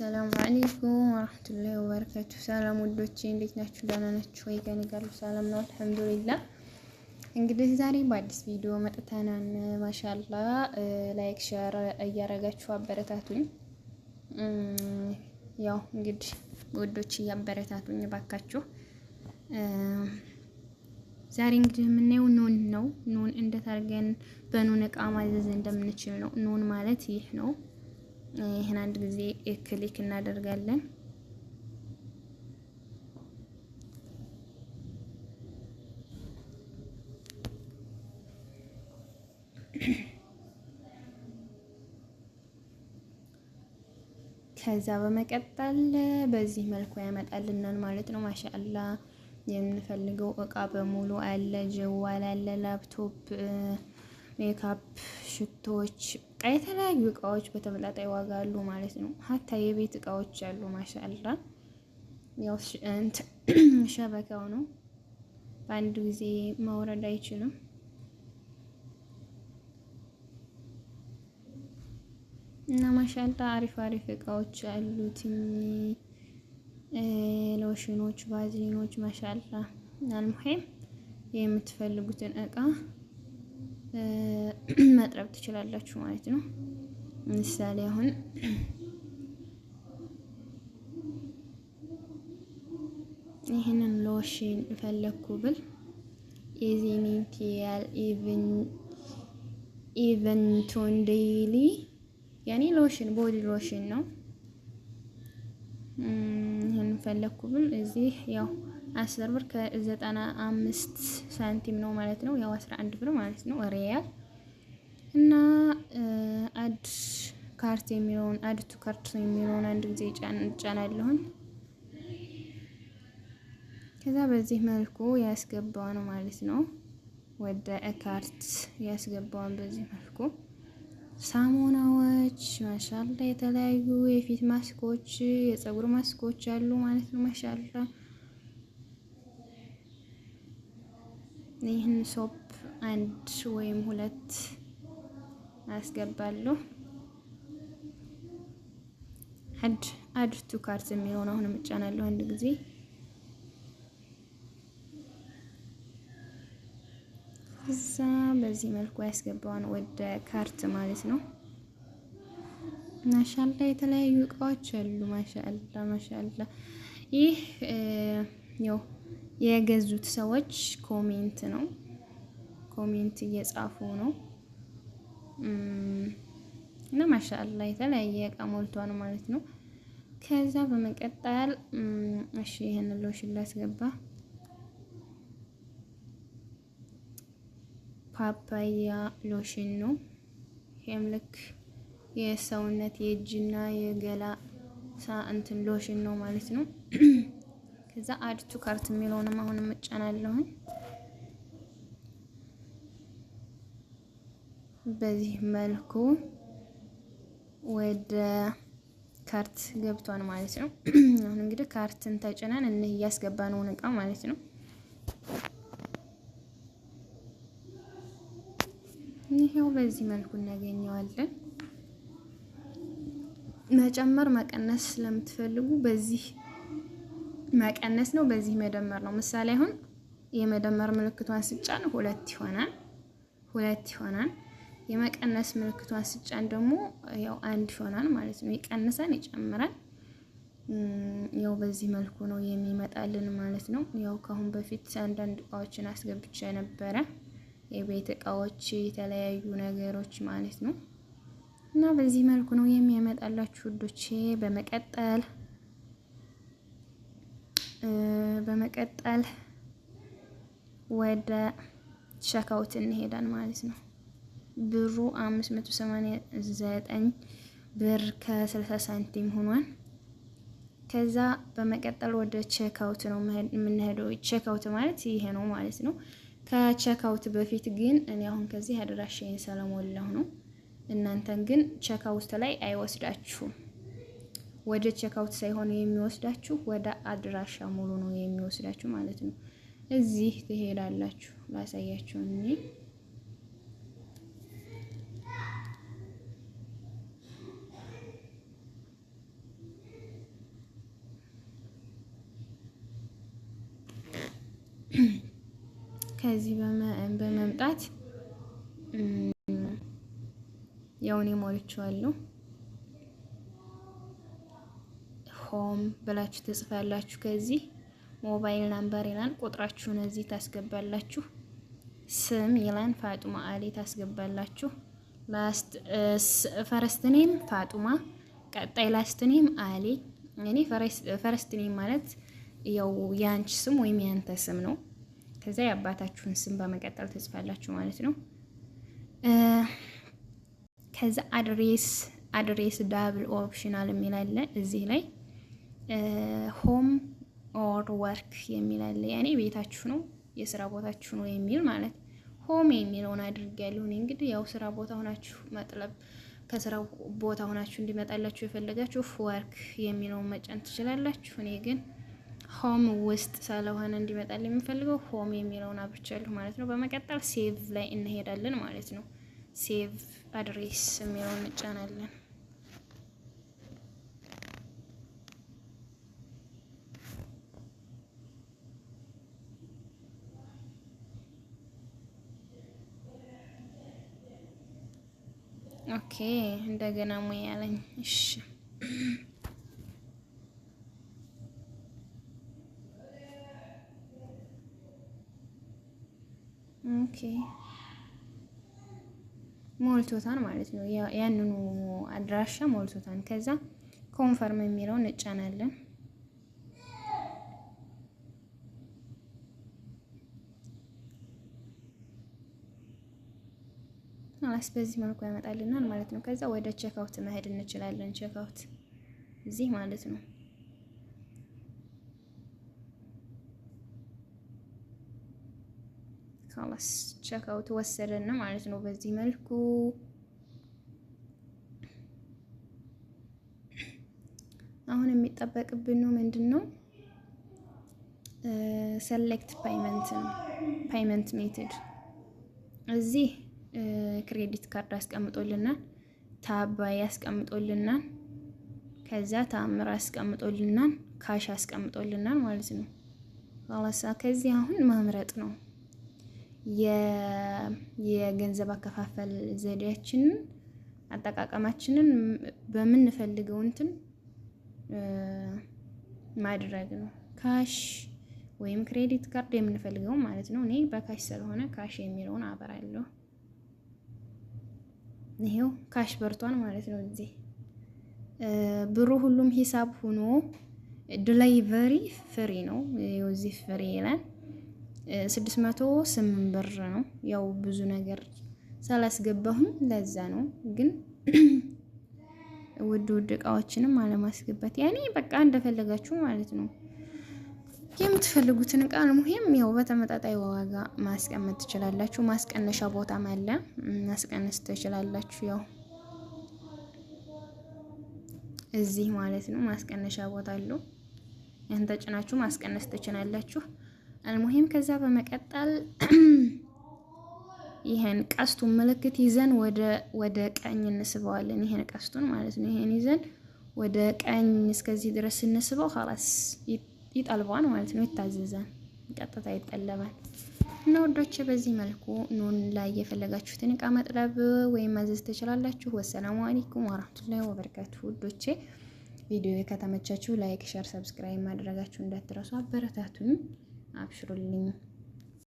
ሰላም አለይኩም ወራህመቱላሂ ወበረካቱ። ሰላም ወዶቼ እንዴት ናችሁ? ደህና ናችሁ ወይ? ከኔ ጋር ሰላም ነው አልሐምዱሊላህ። እንግዲህ ዛሬ በአዲስ ቪዲዮ መጥተናል። ማሻአላ ላይክ ሼር እያረጋችሁ አበረታቱኝ። ያው እንግዲህ ወዶች እያበረታቱኝ ባካችሁ። ዛሬ እንግዲህ የምናየው ኑን ነው። ኑን እንዴት አድርገን በኑን እቃ ማዘዝ እንደምንችል ነው። ኑን ማለት ይህ ነው። ይሄን አንድ ጊዜ ክሊክ እናደርጋለን። ከዛ በመቀጠል በዚህ መልኩ ያመጣልናል ማለት ነው። ማሻአላ የምንፈልገው እቃ በሙሉ አለ። ጀዋል አለ፣ ላፕቶፕ፣ ሜካፕ፣ ሽቶዎች፣ የተለያዩ እቃዎች በተመጣጣኝ ዋጋ አሉ ማለት ነው። ሀታ የቤት እቃዎች አሉ። ማሻአላ ያው ሸበካው ነው በአንድ ጊዜ ማውረድ አይችልም። እና ማሻአላ አሪፍ አሪፍ እቃዎች አሉት። ሎሽኖች፣ ቫዝሊኖች ማሻአላ አልሙሂም የምትፈልጉትን እቃ መጥረብ ትችላላችሁ ማለት ነው። ምሳሌ አሁን ይሄንን ሎሽን ፈለኩ ብል ኢዚኒቲያል ኢቨንቱን ዴይሊ ያኔ ሎሽን ቦዲ ሎሽን ነው። ይሄን ፈለኩ ብል እዚህ ያው 10 ብር ከ95 ሳንቲም ነው ማለት ነው። ያው 11 ብር ማለት ነው ሪያል። እና አድ ካርት የሚለውን አድ ቱ ካርት የሚለውን አንድ ጊዜ ጫናለሁኝ። ከዛ በዚህ መልኩ ያስገባው ነው ማለት ነው። ወደ ካርት ያስገባውን በዚህ መልኩ ሳሙናዎች ማሻአላ የተለያዩ የፊት ማስኮች፣ የፀጉር ማስኮች አሉ ማለት ነው። ማሻአላ ይህን ሶፕ አንድ ወይም ሁለት አስገባለሁ። አድ ቱ ካርት የሚለውን አሁን እጫናለሁ አንድ ጊዜ። እዛ በዚህ መልኩ ያስገባውን ወደ ካርት ማለት ነው። ማሻአላ የተለያዩ እቃዎች አሉ። ማሻአላ ይህ ያው የገዙት ሰዎች ኮሜንት ነው። ኮሜንት እየጻፉ ነው። እና ማሻአላ የተለያየ እቃ ሞልቷል ማለት ነው። ከዛ በመቀጠል እሺ ይሄን ሎሽን ላስገባ። ፓፓያ ሎሽን ነው። ይሄም ልክ የሰውነት የእጅና የገላ እንትን ሎሽን ነው ማለት ነው። ከዛ አድ ቱ ካርት የሚለውንም አሁንም እጫናለሁ። በዚህ መልኩ ወደ ካርት ገብቷል ማለት ነው። አሁን እንግዲህ ካርትን ተጭነን እያስገባነውን እቃ ማለት ነው። ይሄው በዚህ መልኩ እናገኘዋለን። መጨመር መቀነስ ስለምትፈልጉ በዚህ መቀነስ ነው፣ በዚህ መደመር ነው። ምሳሌ አሁን የመደመር ምልክቷን ስጫን ሁለት ይሆናል። የመቀነስ ምልክቷን ስጫን ደግሞ ያው አንድ ይሆናል ማለት ነው። ይቀንሳል፣ ይጨምራል። ያው በዚህ መልኩ ነው የሚመጣልን ማለት ነው። ያው ከአሁን በፊት አንዳንድ እቃዎችን አስገብቼ ነበረ፣ የቤት እቃዎች፣ የተለያዩ ነገሮች ማለት ነው። እና በዚህ መልኩ ነው የሚያመጣላችሁ ውዶቼ። በመቀጠል ወደ ቸካውት እንሄዳለን ማለት ነው። ብሩ 589 ብር ከ60 ሳንቲም ሆኗል። ከዛ በመቀጠል ወደ ቼክአውት ነው የምንሄደው። ቼክአውት ማለት ይሄ ነው ማለት ነው። ከቼክአውት በፊት ግን እኔ አሁን ከዚህ አድራሻዬን ስለሞላሁ ነው። እናንተን ግን ቼክአውት ላይ አይወስዳችሁም። ወደ ቼክአውት ሳይሆን የሚወስዳችሁ ወደ አድራሻ ሙሉ ነው የሚወስዳችሁ ማለት ነው። እዚህ ትሄዳላችሁ። ላሳያችሁ እንጂ ከዚህ በመምጣት ያው እኔ ሞልቼዋለሁ። ሆም ብላችሁ ትጽፋላችሁ። ከዚህ ሞባይል ናምበር ይላል፣ ቁጥራችሁን እዚህ ታስገባላችሁ። ስም ይላል ፋጡማ አሊ ታስገባላችሁ። ፈረስት ኔም ፋጡማ፣ ቀጣይ ላስት ኔም አሊ። እኔ ፈረስት ኔም ማለት ያው ያንቺ ስም ወይም ያንተ ስም ነው። ከዛ የአባታችሁን ስም በመቀጠል ትጽፋላችሁ ማለት ነው። ከዛ አድሬስ ዳብል ኦፕሽናል የሚል አለ እዚህ ላይ ሆም ኦር ወርክ የሚል አለ። ያኔ ቤታችሁ ነው የስራ ቦታችሁ ነው የሚል ማለት ሆም የሚለውን አድርጌያለሁ። እኔ እንግዲህ ያው ስራ ቦታ ሆናችሁ መጥለብ ከስራ ቦታ ሆናችሁ እንዲመጣላችሁ የፈለጋችሁ ወርክ የሚለውን መጫን ትችላላችሁ። እኔ ግን ሆም ውስጥ ስለሆነ እንዲመጣል የምፈልገው ሆም የሚለውን አብርቻለሁ ማለት ነው። በመቀጠል ሴቭ ላይ እንሄዳለን ማለት ነው። ሴቭ አድሬስ የሚለውን እንጫናለን። ኦኬ እንደገና ሙያ ያለኝ እሺ ኦኬ ሞልቶታን ማለት ነው። ያንኑ አድራሻ ሞልቶታን። ከዛ ኮንፈርም የሚለውን እንጫናለን። በዚህ መልኩ ያመጣልናል ማለት ነው። ከዛ ወደ ቼክአውት መሄድ እንችላለን። ቼክአውት እዚህ ማለት ነው። خلاص ቼክአውት ወሰደን ማለት ነው። በዚህ መልኩ አሁን የሚጠበቅብን ነው ምንድነው? ሴሌክት ፔይመንት ሜተድ እዚህ ክሬዲት ካርድ አስቀምጦልናል፣ ታባይ አስቀምጦልናል፣ ከዛ ታምር አስቀምጦልናል፣ ካሽ አስቀምጦልናል ማለት ነው። خلاص ከዚህ አሁን መምረጥ ነው የገንዘብ አከፋፈል ዘዴያችንን አጠቃቀማችንን በምንፈልገው እንትን ማድረግ ነው። ካሽ ወይም ክሬዲት ካርድ የምንፈልገው ማለት ነው። እኔ በካሽ ስለሆነ ካሽ የሚለውን አበራለሁ። ይሄው ካሽ በርቷን ማለት ነው። እዚህ ብሩ ሁሉም ሂሳብ ሆኖ ዲሊቨሪ ፍሪ ነው። ይሄው እዚህ ፍሪ ይላል 608 ብር ነው። ያው ብዙ ነገር ሳላስገባሁም ለዛ ነው። ግን ውድ እቃዎችንም አለማስገባት ያኔ በቃ እንደፈለጋችሁ ማለት ነው። የምትፈልጉትን እቃ ሙሂም ያው በተመጣጣኝ ዋጋ ማስቀመጥ ትችላላችሁ። ማስቀነሻ ቦታም አለ፣ ማስቀነስ ትችላላችሁ። ያው እዚህ ማለት ነው ማስቀነሻ ቦታ አለው። ያን ተጭናችሁ ማስቀነስ ትችላላችሁ። አልሙሂም ከዛ በመቀጠል ይሄን ቀስቱን ምልክት ይዘን ወደ ቀኝ እንስበዋለን። ይሄን ቀስቱን ማለት ነው። ይሄን ይዘን ወደ ቀኝ እስከዚህ ድረስ እንስበው خلاص ይጠልባል ማለት ነው። ይታዘዛል፣ ቀጥታ ይጠለባል። እና ወዶቼ በዚህ መልኩ ኑን ላይ የፈለጋችሁትን እቃ መጥለብ ወይም ማዘዝ ትችላላችሁ። ወሰላሙ አለይኩም ወራህመቱላሂ ወበረካቱሁ። ወዶቼ ቪዲዮ ከተመቻችሁ ላይክ፣ ሼር፣ ሰብስክራይብ ማድረጋችሁ እንዳትረሱ። አበረታቱኝ። አብሽሩልኝ።